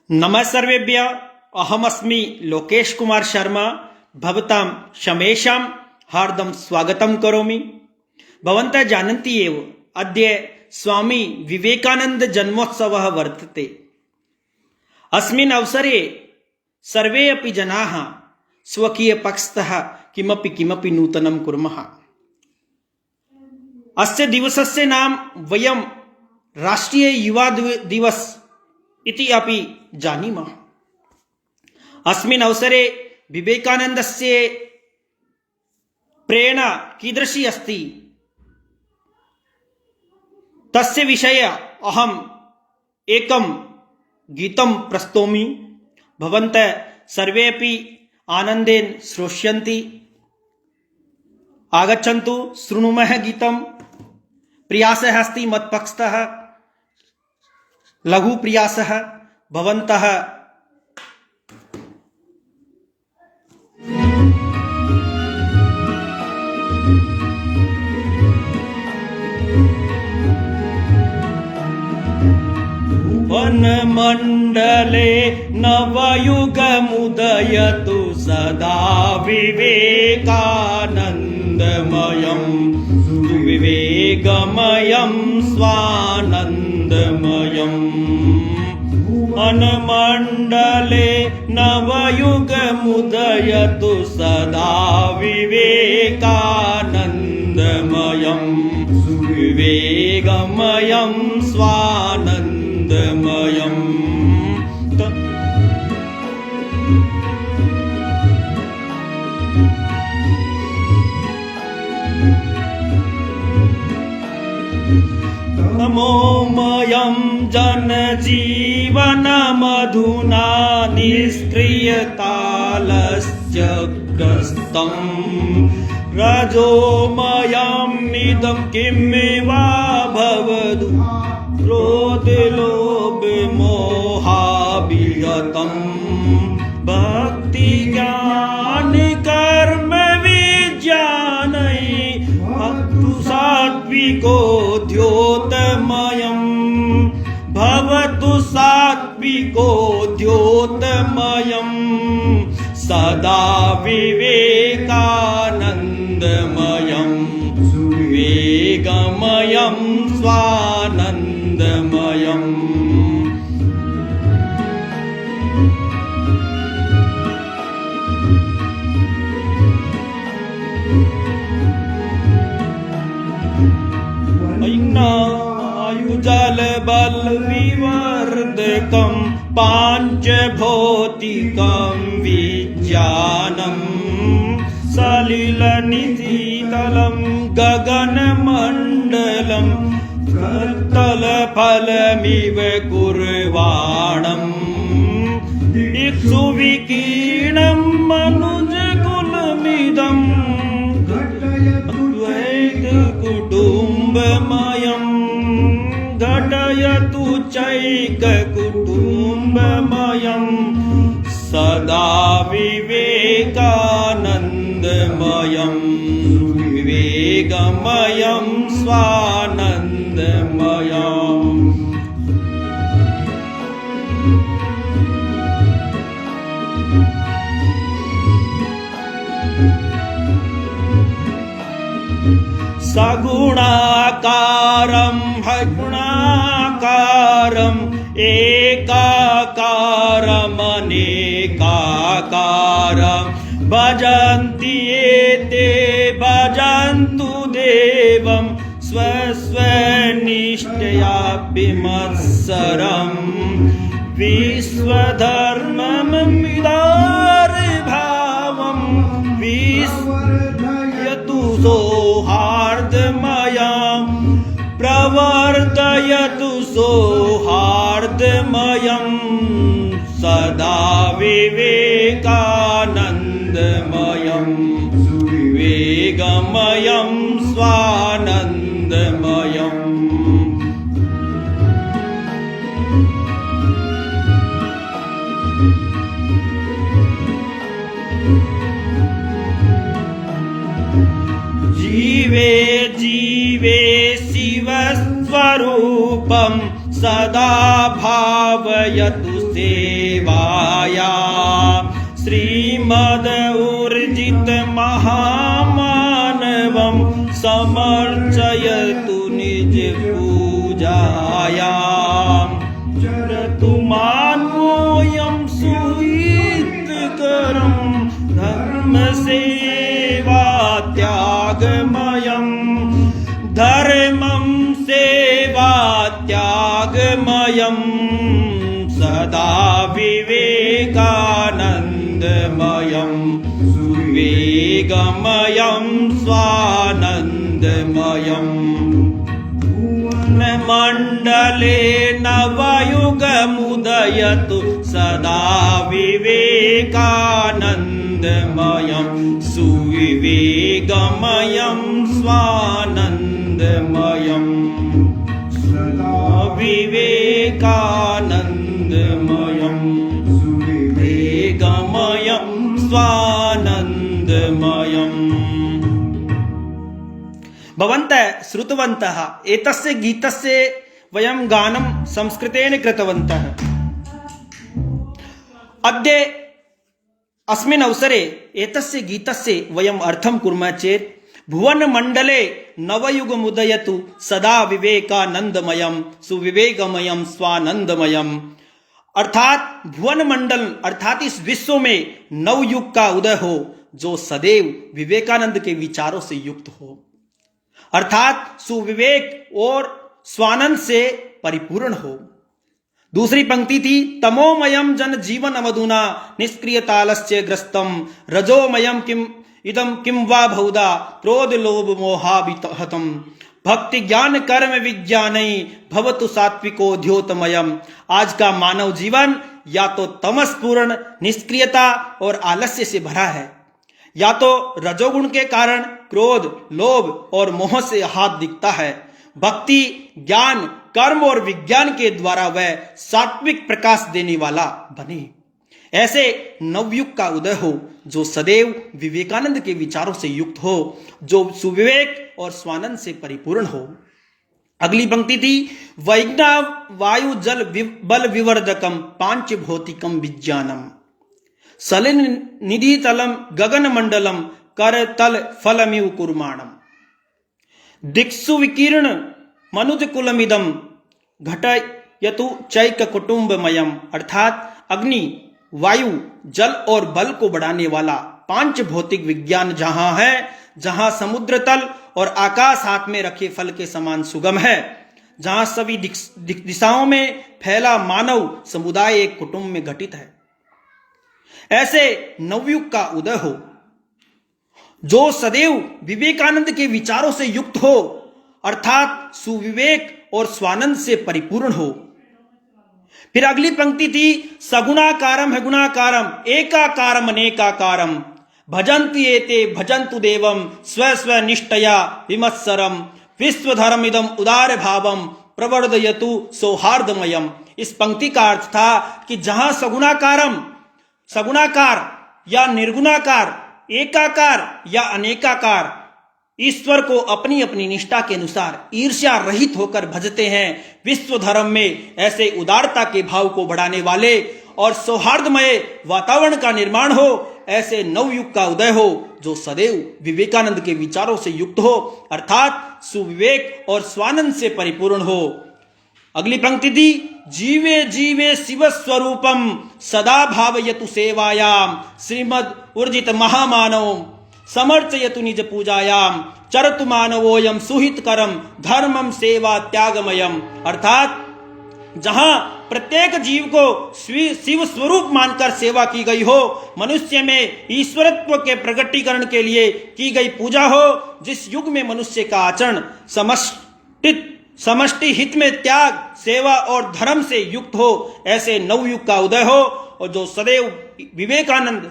नमः सर्वेभ्य अहमस्मि लोकेश कुमार शर्मा भवतां शमेषां हार्दं स्वागतं करोमि। भवन्तः जानन्ति एव अद्य स्वामी विवेकानंद जन्मोत्सवः वर्तते। अस्मिन् अवसरे सर्वे अपि जनाः स्वकीयपक्षतः किमपि नूतनं कुर्मः। अस्य दिवसस्य नाम वयं राष्ट्रीय युवा दिवस इति अपि जानीमः। अस्मिन् अवसरे विवेकानन्दस्य प्रेरणा कीदृशी अस्ति तस्य विषये अहम् एकं गीतं प्रस्तौमि। भवन्तः सर्वे अपि आनन्देन श्रोष्यन्ति। आगच्छन्तु शृणुमः गीतं। प्रयासः अस्ति मत्पक्षतः लघु प्रयासः। भवन्तः वनमण्डले नवयुगमुदयतु सदा विवेकानन्दमयं विवेकमयं स्वानन्दमयम्। वनमण्डले नवयुगमुदयतु सदा विवेकानन्दमयं विवेकमयं स्वानन्दमयम्। तमोमयं जनजीवनमधुना निष्क्रियतालस्य ग्रस्तं रजोमयमिदं किमेवाभवदु क्रोधलोभमोहाभिगतं भक्तिज्ञानकर्मविज्ञानै भक्तु सात्विको द्योतमयं भवतु सात्विको द्योतमयं सदा विवेकानन्दमयं विवेकमयं स्वानन्दमयम्। आयुजलबलविवर्धकं पाञ्चभौतिकं विज्ञानं सलिलनिधितलं गगनमण्डलं तलफलमिव कुर्वाणम् इक्षुविकीर्णं मनुजकुलमिदं कुटुम्बमयं घटयतु चैककुटुम्बमयं सदा विवेकानन्दमयं विवेकमयं स्वानन्दमयम्। सगुणाकारं गुणाकारम् एकाकारमनेकाकारं भजन्ति एते भजन्तु देवं स्वस्वनिष्ठया विमत्सरम् विश्वधर्ममिदारभावं विस्मयतु सौहार्दमयं प्रवर्तयतु सौहार्दमयं सदा विवेकानन्दमयं विवेकमयं स्वानन्दमयम्। जीवे जीवे शिवस्वरूपं सदा भावयतु सेवाया श्रीमद ऊर्जित महामानवं समर्चयतु निज पूजायां मानवोऽयं सुहितकरं धर्म सेवा त्यागमयं धर्मं सेवा त्यागमयं सदा विवेकानन्दमयं सुविवेकमयं स्वानन्दमयम् मण्डले नवयुगमुदयतु सदा विवेकानन्दमयं सुविवेकमयं स्वानन्दमयम् सदा विवेकानन्दमयं सुविवेकमयं स्वानन्दमयम्। भवन्तः श्रुतवन्तः एतस्य गीतस्य वयं गानं संस्कृतेन कृतवन्तः। अद्य अस्मिन् अवसरे एतस्य गीतस्य वयम् अर्थं कुर्मः चेत् भुवनमण्डले नवयुगमुदयतु सदा विवेकानन्दमयं सुविवेकमयं स्वानन्दमयम्। अर्थात भुवन मंडल अर्थात इस विश्व में नवयुग का उदय हो जो सदैव विवेकानंद के विचारों से युक्त हो, अर्थात सुविवेक और स्वानंद से परिपूर्ण हो। दूसरी पंक्ति थी तमोमयम जन जीवन अवधुना निष्क्रियतालस्य ग्रस्तम रजोमयम किम इदम किम वा बहुधा क्रोध लोभ मोहाभिहतम भक्ति ज्ञान कर्म विज्ञानै भवतु सात्विको द्योतमयम। आज का मानव जीवन या तो तमसपूर्ण निष्क्रियता और आलस्य से भरा है, या तो रजोगुण के कारण क्रोध लोभ और मोह से हाथ दिखता है। भक्ति ज्ञान कर्म और विज्ञान के द्वारा वह सात्विक प्रकाश देने वाला बने। ऐसे नवयुग का उदय हो जो सदैव विवेकानंद के विचारों से युक्त हो, जो सुविवेक और स्वानंद से परिपूर्ण हो। अगली पंक्ति थी वैज्ञा वायु जल बल विवर्धकम पांच भौतिकम विज्ञानम सलिल निधि तलम गगन मंडलम कर तल फलमिव कुर्माणम दिक्सु विकीर्ण मनुज कुलमिदम घटयतु चैक कुटुंबमयम। अर्थात अग्नि वायु जल और बल को बढ़ाने वाला पांच भौतिक विज्ञान जहां है, जहां समुद्र तल और आकाश हाथ में रखे फल के समान सुगम है, जहां सभी दिशाओं में फैला मानव समुदाय एक कुटुंब में घटित है। ऐसे नवयुग का उदय हो जो सदैव विवेकानंद के विचारों से युक्त हो, अर्थात सुविवेक और स्वानंद से परिपूर्ण हो। फिर अगली पंक्ति थी सगुणाकारम है गुणाकारम एकाकारम अनेकाकारम भजन्ति एते भजन्तु देवम स्व स्व निष्ठया विमत्सरम विश्वधर्म इदम उदार भावम प्रवर्धयतु सौहार्दमयम। इस पंक्ति का अर्थ था कि जहां सगुणाकार या निर्गुणाकार एकाकार या अनेकाकार ईश्वर को अपनी अपनी निष्ठा के अनुसार ईर्ष्या रहित होकर भजते हैं, विश्व धर्म में ऐसे उदारता के भाव को बढ़ाने वाले और सौहार्दमय वातावरण का निर्माण हो, ऐसे नवयुग का उदय हो जो सदैव विवेकानंद के विचारों से युक्त हो, अर्थात सुविवेक और स्वानंद से परिपूर्ण हो। अगली पंक्ति थी जीवे जीवे शिव स्वरूपम सदा भावयतु सेवायाम श्रीमद ऊर्जित महामानव समर्चयतु निज पूजायाम चरतु मानवोयम सुहितकरम धर्मम सेवा त्यागमयम। अर्थात जहां प्रत्येक जीव को शिव स्वरूप मानकर सेवा की गई हो, मनुष्य में ईश्वरत्व के प्रकटीकरण के लिए की गई पूजा हो, जिस युग में मनुष्य का आचरण समष्टि हित में त्याग सेवा और धर्म से युक्त हो, ऐसे नवयुग का उदय हो और जो सदैव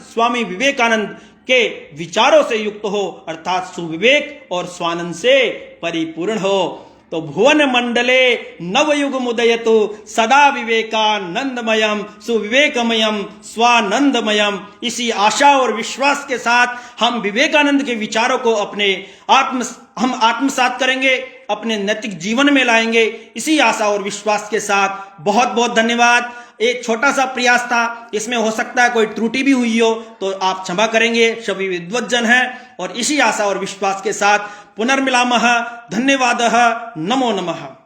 स्वामी विवेकानंद के विचारों से युक्त हो, अर्थात सुविवेक और स्वानंद से परिपूर्ण हो। तो भुवन मंडले नवयुग मुदयतु सदा विवेकानंदमयम सुविवेकमयम स्वानंदमयम। इसी आशा और विश्वास के साथ हम विवेकानंद के विचारों को हम आत्मसात करेंगे, अपने नैतिक जीवन में लाएंगे, इसी आशा और विश्वास के साथ बहुत बहुत धन्यवाद। एक छोटा सा प्रयास था, इसमें हो सकता है कोई त्रुटि भी हुई हो तो आप क्षमा करेंगे, सभी विद्वज्जन हैं। और इसी आशा और विश्वास के साथ पुनर्मिलामः। धन्यवादः। नमो नमः।